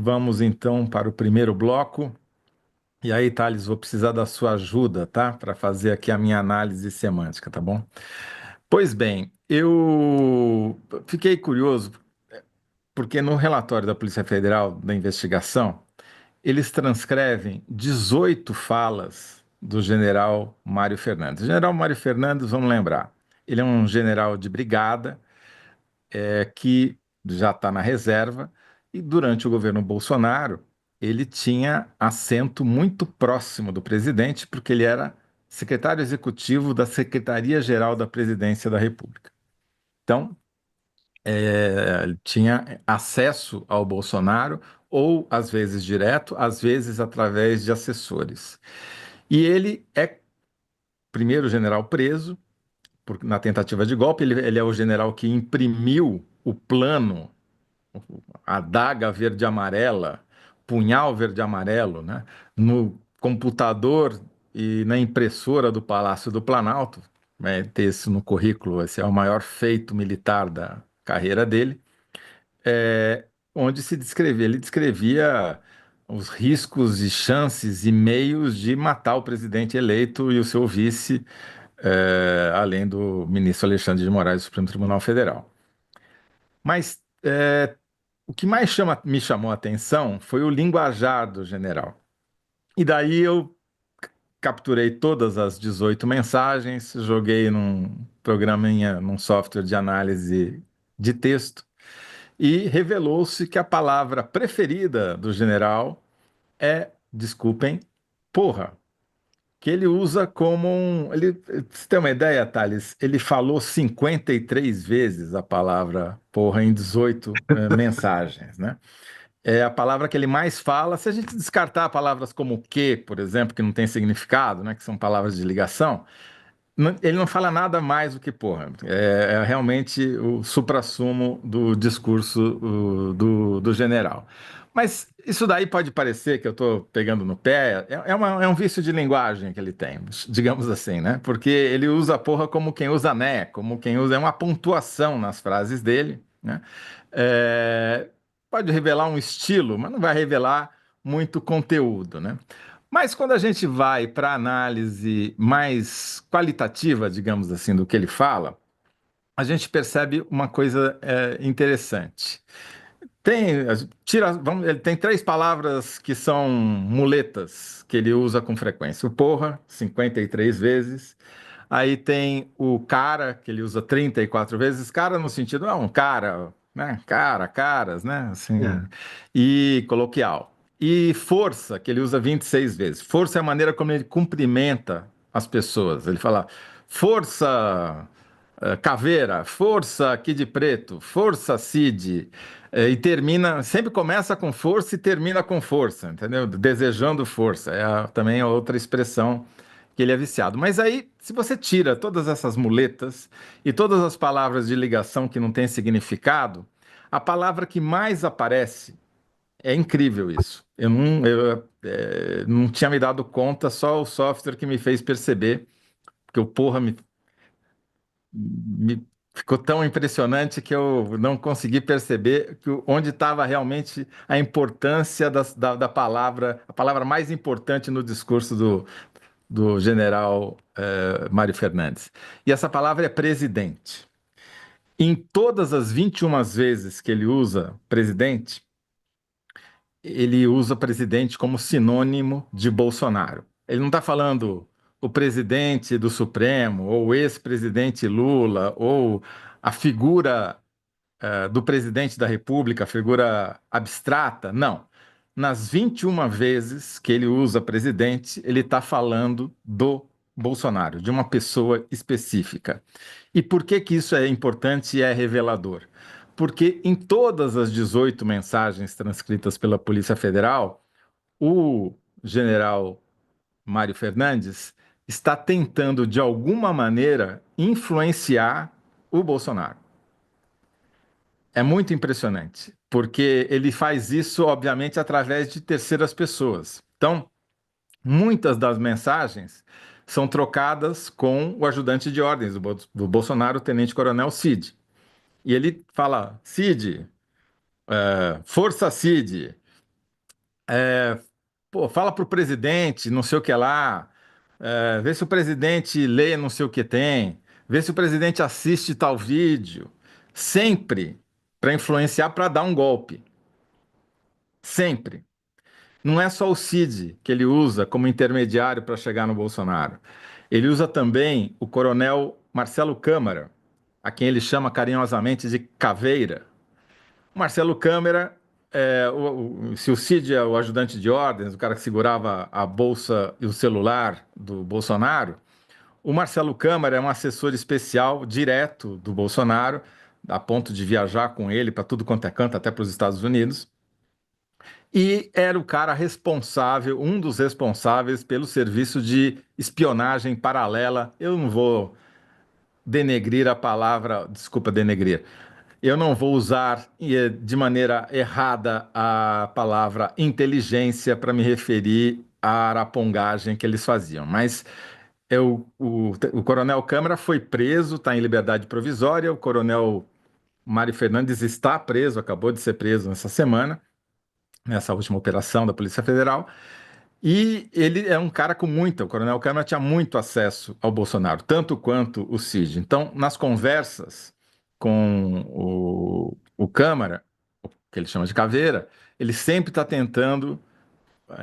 vamos então para o primeiro bloco. E aí, Thales, vou precisar da sua ajuda, tá? Para fazer aqui a minha análise semântica, tá bom? Pois bem, eu fiquei curioso porque no relatório da Polícia Federal da investigação, eles transcrevem 18 falas do general Mário Fernandes. O general Mário Fernandes, vamos lembrar, ele é um general de brigada que já está na reserva, e durante o governo Bolsonaro, ele tinha assento muito próximo do presidente, porque ele era secretário executivo da Secretaria-Geral da Presidência da República. Então, ele tinha acesso ao Bolsonaro, ou às vezes direto, às vezes através de assessores. E ele é primeiro general preso na tentativa de golpe, ele é o general que imprimiu o plano, a adaga verde e amarela, punhal verde e amarelo, né, no computador e na impressora do Palácio do Planalto, né, ter isso no currículo, esse é o maior feito militar da carreira dele, onde ele descrevia os riscos e chances e meios de matar o presidente eleito e o seu vice, além do ministro Alexandre de Moraes do Supremo Tribunal Federal. Mas o que mais me chamou a atenção foi o linguajar do general. E daí eu capturei todas as 18 mensagens, joguei num programinha, num software de análise de texto, e revelou-se que a palavra preferida do general é, desculpem, porra, que ele usa como pra você ter uma ideia, Thales, ele falou 53 vezes a palavra porra em 18 mensagens, né? É a palavra que ele mais fala. Se a gente descartar palavras como que, por exemplo, que não tem significado, né, que são palavras de ligação, ele não fala nada mais do que porra. É realmente o suprassumo do discurso do general. Mas isso daí pode parecer que eu estou pegando no pé. É um vício de linguagem que ele tem, digamos assim, né? Porque ele usa porra como quem usa né, como quem usa. É uma pontuação nas frases dele, né? É, pode revelar um estilo, mas não vai revelar muito conteúdo, né? Mas quando a gente vai para a análise mais qualitativa, digamos assim, do que ele fala, a gente percebe uma coisa interessante. Ele tem três palavras que são muletas que ele usa com frequência. O porra, 53 vezes. Aí tem o cara, que ele usa 34 vezes. Cara no sentido, um cara, né? Cara, caras, né? Assim, É. e coloquial. E força, que ele usa 26 vezes. Força é a maneira como ele cumprimenta as pessoas. Ele fala, força, Caveira, força Kid Preto, força Cid, e termina, sempre começa com força e termina com força, entendeu? Desejando força, também é outra expressão que ele é viciado. Mas aí, se você tira todas essas muletas e todas as palavras de ligação que não têm significado, a palavra que mais aparece, é incrível isso. Eu não tinha me dado conta, só o software que me fez perceber, porque o porra me ficou tão impressionante que eu não consegui perceber onde estava realmente a importância da palavra, a palavra mais importante no discurso do general Mário Fernandes. E essa palavra é presidente. Em todas as 21 vezes que ele usa presidente como sinônimo de Bolsonaro. Ele não está falando o presidente do Supremo, ou o ex-presidente Lula, ou a figura do presidente da República, a figura abstrata. Não. Nas 21 vezes que ele usa presidente, ele está falando do Bolsonaro, de uma pessoa específica. E por que que isso é importante e é revelador? Porque em todas as 18 mensagens transcritas pela Polícia Federal, o general Mário Fernandes está tentando, de alguma maneira, influenciar o Bolsonaro. É muito impressionante, porque ele faz isso, obviamente, através de terceiras pessoas. Então, muitas das mensagens são trocadas com o ajudante de ordens do Bolsonaro, o tenente-coronel Cid. E ele fala: Cid, Força Cid. Pô, fala pro presidente, não sei o que lá, vê se o presidente lê não sei o que tem, vê se o presidente assiste tal vídeo, sempre para influenciar para dar um golpe, sempre. Não é só o Cid que ele usa como intermediário para chegar no Bolsonaro. Ele usa também o coronel Marcelo Câmara, a quem ele chama carinhosamente de Caveira. O Marcelo Câmara, se o Cid é o ajudante de ordens, o cara que segurava a bolsa e o celular do Bolsonaro, o Marcelo Câmara é um assessor especial direto do Bolsonaro, a ponto de viajar com ele para tudo quanto é canto, até para os Estados Unidos. E era o cara responsável, um dos responsáveis pelo serviço de espionagem paralela. Eu não vou denegrir a palavra, desculpa, denegrir. Eu não vou usar de maneira errada a palavra inteligência para me referir à arapongagem que eles faziam. Mas o Coronel Câmara foi preso, está em liberdade provisória. O Coronel Mário Fernandes está preso, acabou de ser preso nessa semana, nessa última operação da Polícia Federal. E ele é um cara com muita, o Coronel Câmara tinha muito acesso ao Bolsonaro, tanto quanto o Cid. Então, nas conversas com o Câmara, que ele chama de Caveira, ele sempre está tentando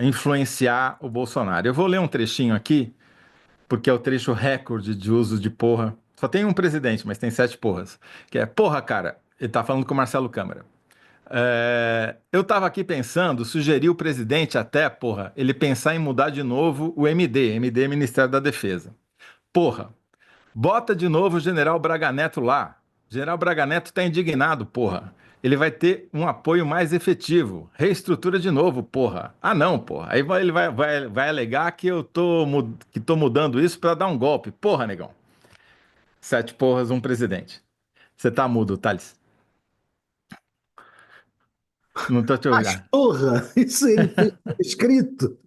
influenciar o Bolsonaro. Eu vou ler um trechinho aqui, porque é o trecho recorde de uso de porra. Só tem um presidente, mas tem 7 porras. Que é, porra, cara, ele tá falando com o Marcelo Câmara. Eu tava aqui pensando, sugeri o presidente até, porra, ele pensar em mudar de novo o MD, MD é Ministério da Defesa. Porra, bota de novo o General Braga Neto lá. General Braga Neto tá indignado, porra. Ele vai ter um apoio mais efetivo. Reestrutura de novo, porra. Ah, não, porra. Aí ele vai alegar que que tô mudando isso para dar um golpe. Porra, negão. 7 porras, um presidente. Você tá mudo, Thales. Não tô te Mas, ouvindo. porra, isso ele fez escrito.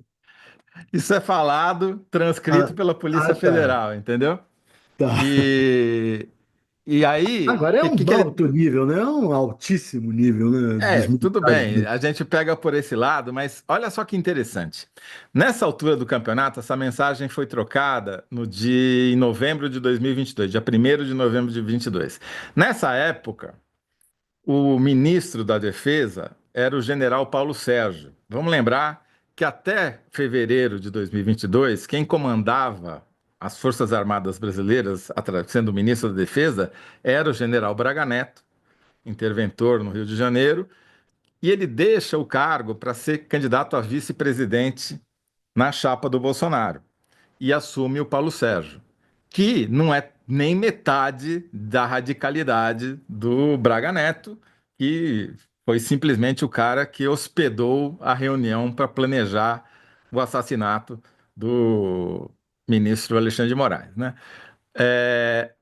Isso é falado, transcrito Ah, pela ah, Polícia tá. Federal, entendeu? Tá. E, e aí, Agora é o um que que ele. alto nível, né? É um altíssimo nível, né? Dos Tudo militares. bem, a gente pega por esse lado, mas olha só que interessante. Nessa altura do campeonato, essa mensagem foi trocada em novembro de 2022, dia 1º de novembro de 2022. Nessa época, o ministro da Defesa era o general Paulo Sérgio. Vamos lembrar que até fevereiro de 2022, quem comandava as Forças Armadas Brasileiras, sendo o ministro da Defesa, era o general Braga Neto, interventor no Rio de Janeiro, e ele deixa o cargo para ser candidato a vice-presidente na chapa do Bolsonaro e assume o Paulo Sérgio, que não é nem metade da radicalidade do Braga Neto, que foi simplesmente o cara que hospedou a reunião para planejar o assassinato do ministro Alexandre de Moraes, né? É,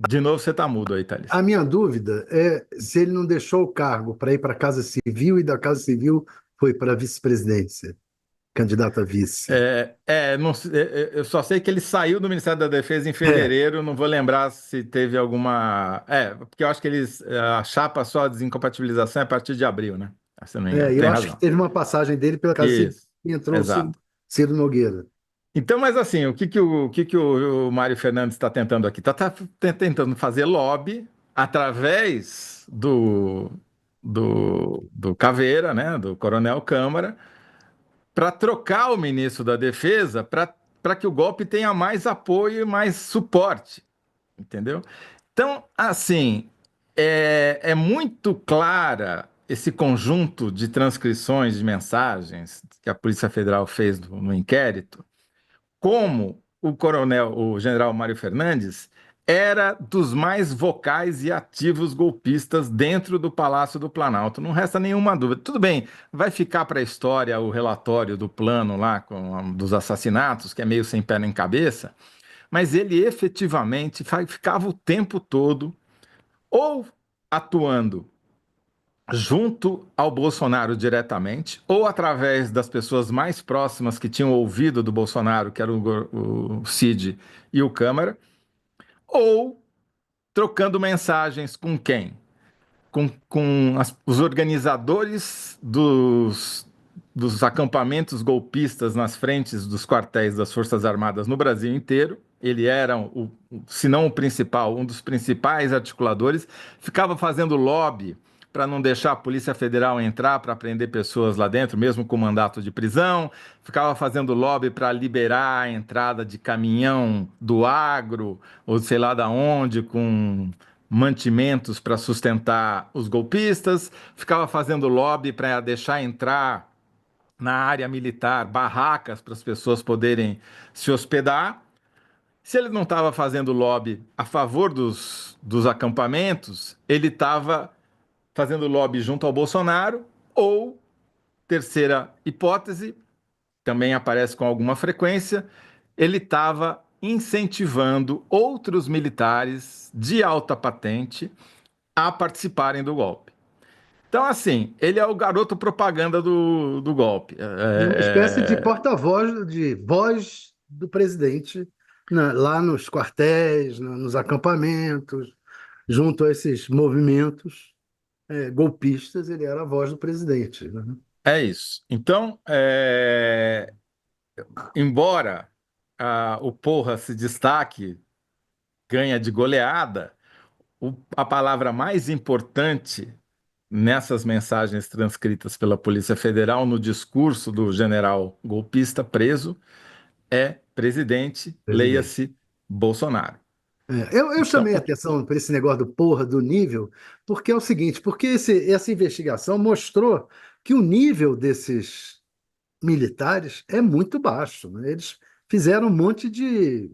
de novo, você está mudo aí, Thalys. A minha dúvida é se ele não deixou o cargo para ir para a Casa Civil e da Casa Civil foi para a vice-presidência, candidato a vice. Não eu só sei que ele saiu do Ministério da Defesa em É, fevereiro, não vou lembrar se teve alguma. Porque eu acho que a chapa só a desincompatibilização é a partir de abril, né? Se eu não me engano, eu tem acho que razão. teve uma passagem dele pela Casa Civil Isso, e entrou o exato. Ciro Nogueira. Então, mas assim, o que que o Mário Fernandes está tentando aqui? Está tentando fazer lobby através do Caveira, né? Do Coronel Câmara para trocar o ministro da Defesa para que o golpe tenha mais apoio e mais suporte, entendeu? Então, assim, é muito clara esse conjunto de transcrições de mensagens que a Polícia Federal fez no inquérito, como o general Mário Fernandes era dos mais vocais e ativos golpistas dentro do Palácio do Planalto. Não resta nenhuma dúvida. Tudo bem, vai ficar para a história o relatório do plano lá dos assassinatos, que é meio sem pé nem cabeça, mas ele efetivamente ficava o tempo todo ou atuando junto ao Bolsonaro diretamente, ou através das pessoas mais próximas que tinham ouvido do Bolsonaro, que era o Cid e o Câmara, ou trocando mensagens com quem? Com os organizadores dos acampamentos golpistas nas frentes dos quartéis das Forças Armadas no Brasil inteiro. Ele era, se não o principal, um dos principais articuladores. Ficava fazendo lobby para não deixar a Polícia Federal entrar para prender pessoas lá dentro, mesmo com mandato de prisão. Ficava fazendo lobby para liberar a entrada de caminhão do agro, ou sei lá da onde, com mantimentos para sustentar os golpistas. Ficava fazendo lobby para deixar entrar na área militar barracas para as pessoas poderem se hospedar. Se ele não estava fazendo lobby a favor dos acampamentos, ele estava fazendo lobby junto ao Bolsonaro, ou, terceira hipótese, também aparece com alguma frequência, ele estava incentivando outros militares de alta patente a participarem do golpe. Então, assim, ele é o garoto propaganda do golpe. É uma espécie de porta-voz, de voz do presidente, lá nos quartéis, nos acampamentos, junto a esses movimentos golpistas, ele era a voz do presidente, né? É isso. Então, embora o Porra se destaque, ganha de goleada, a palavra mais importante nessas mensagens transcritas pela Polícia Federal no discurso do general golpista preso é presidente, Presidente. leia-se Bolsonaro. Eu Então, chamei a atenção para esse negócio do porra do nível, porque é o seguinte, porque essa investigação mostrou que o nível desses militares é muito baixo, né? Eles fizeram um monte de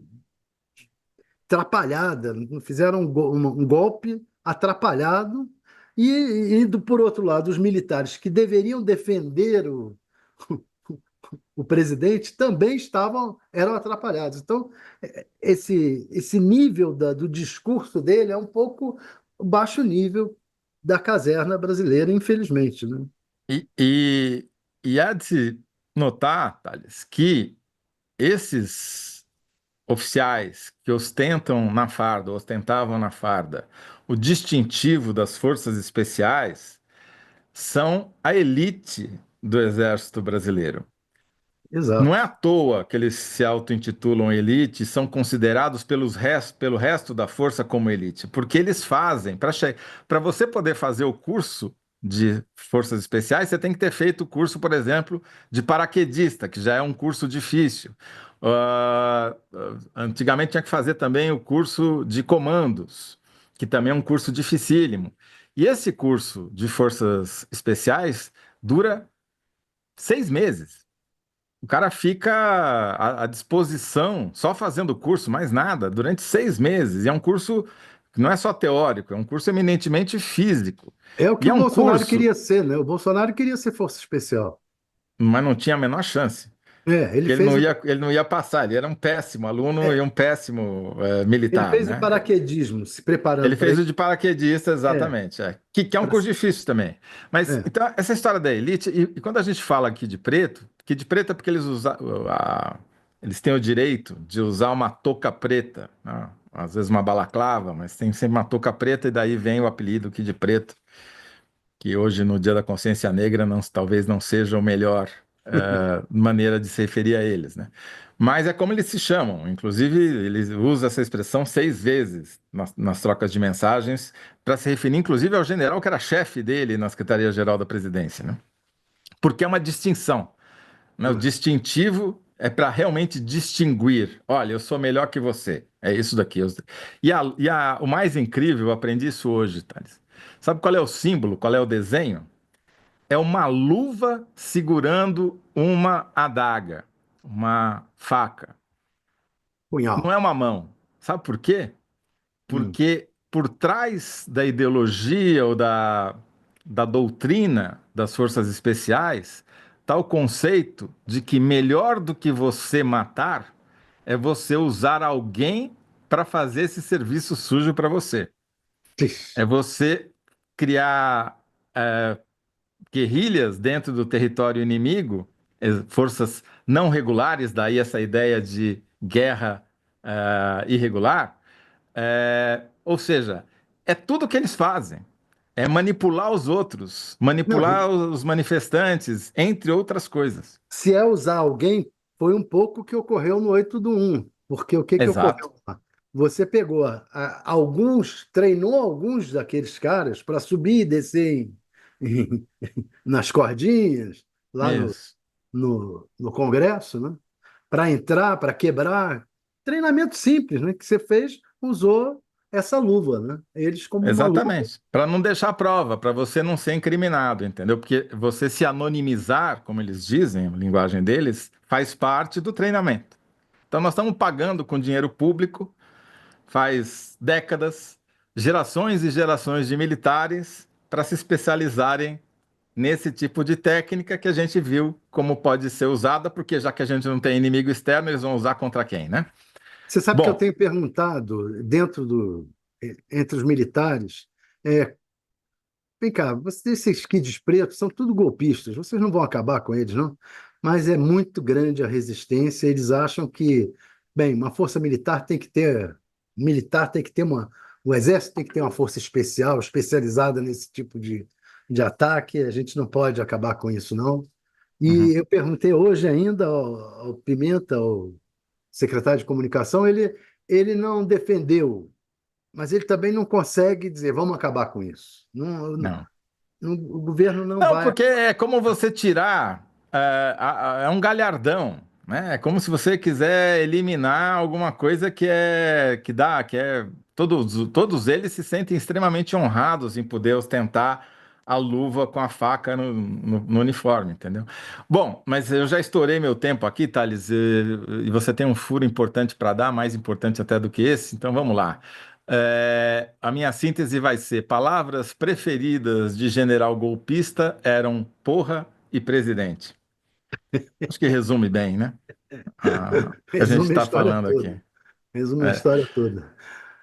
atrapalhada, fizeram um golpe atrapalhado e, por outro lado, os militares que deveriam defender o presidente também eram atrapalhados. Então, esse nível do discurso dele é um pouco baixo nível da caserna brasileira, infelizmente, né? e, e, e há de se notar, Thales, que esses oficiais que ostentavam na farda, o distintivo das forças especiais, são a elite do Exército Brasileiro. Não Exato. é à toa que eles se auto-intitulam elite, são considerados pelo resto da força como elite, porque eles fazem, para você poder fazer o curso de forças especiais, você tem que ter feito o curso, por exemplo, de paraquedista, que já é um curso difícil. Antigamente tinha que fazer também o curso de comandos, que também é um curso dificílimo. E esse curso de forças especiais dura 6 meses. O cara fica à disposição, só fazendo o curso, mais nada, durante 6 meses. E é um curso que não é só teórico, é um curso eminentemente físico. É o que E é o um Bolsonaro curso, queria ser, né? O Bolsonaro queria ser força especial. mas não tinha a menor chance, Ele porque fez ele não ia passar, ele era um péssimo aluno e é, um péssimo ele militar, fez o né? paraquedismo, se preparando Ele para fez o isso. de paraquedista, É, exatamente. Que é um pra- curso difícil também. Mas, é. então, essa história da elite, e quando a gente fala aqui de preto, que de preto é porque eles têm o direito de usar uma touca preta, né? Às vezes uma balaclava, mas tem sempre uma touca preta, e daí vem o apelido aqui de preto, que hoje, no Dia da Consciência Negra, talvez não seja o melhor maneira de se referir a eles, né? Mas é como eles se chamam. Inclusive, eles usam essa expressão 6 vezes nas trocas de mensagens para se referir, inclusive, ao general que era chefe dele na Secretaria-Geral da Presidência, né? Porque é uma distinção, né? O distintivo é para realmente distinguir. Olha, eu sou melhor que você. É isso daqui. O mais incrível, eu aprendi isso hoje, Thales. Sabe qual é o símbolo? Qual é o desenho? É uma luva segurando uma adaga, uma faca. Não Punhal. é uma mão. Sabe por quê? Hum. Porque por trás da ideologia ou da doutrina das forças especiais está o conceito de que melhor do que você matar é você usar alguém para fazer esse serviço sujo para você. É você criar guerrilhas dentro do território inimigo, forças não regulares, daí essa ideia de guerra irregular, ou seja, é tudo que eles fazem. é manipular os outros, Não, manipular os manifestantes, entre outras coisas. se é usar alguém, foi um pouco o que ocorreu no 8 do 1. Porque o que que Exato. ocorreu lá? Você pegou alguns, treinou alguns daqueles caras para subir e descer nas cordinhas, lá Isso. no Congresso, né? Para entrar, para quebrar. Treinamento simples, né? Que você fez, usou essa luva, né? Eles como uma luva. Exatamente. Para não deixar prova, para você não ser incriminado, entendeu? Porque você se anonimizar, como eles dizem, a linguagem deles, faz parte do treinamento. Então nós estamos pagando com dinheiro público, faz décadas, gerações e gerações de militares para se especializarem nesse tipo de técnica que a gente viu como pode ser usada, porque já que a gente não tem inimigo externo, eles vão usar contra quem, né? Você sabe que eu Bom, tenho perguntado entre os militares, é, vem cá, esses kids pretos são tudo golpistas, vocês não vão acabar com eles, não? Mas é muito grande a resistência, eles acham que, bem, uma força militar tem que ter, militar tem que ter o exército tem que ter uma força especial, especializada nesse tipo de ataque, a gente não pode acabar com isso, não. uhum, E eu perguntei hoje ainda ao Pimenta, ao secretário de comunicação, ele não defendeu, mas ele também não consegue dizer, vamos acabar com isso. não. O governo não Não, vai. porque é como você tirar, é um galhardão, né? É como se você quiser eliminar alguma coisa que todos eles se sentem extremamente honrados em poder ostentar a luva com a faca no uniforme, entendeu? Bom, mas eu já estourei meu tempo aqui, Thales, e você tem um furo importante para dar, mais importante até do que esse, então vamos lá. A minha síntese vai ser: palavras preferidas de general golpista eram porra e presidente. Acho que resume bem, né? O que a gente Resume a está história falando aqui. toda. Resume a É, história toda.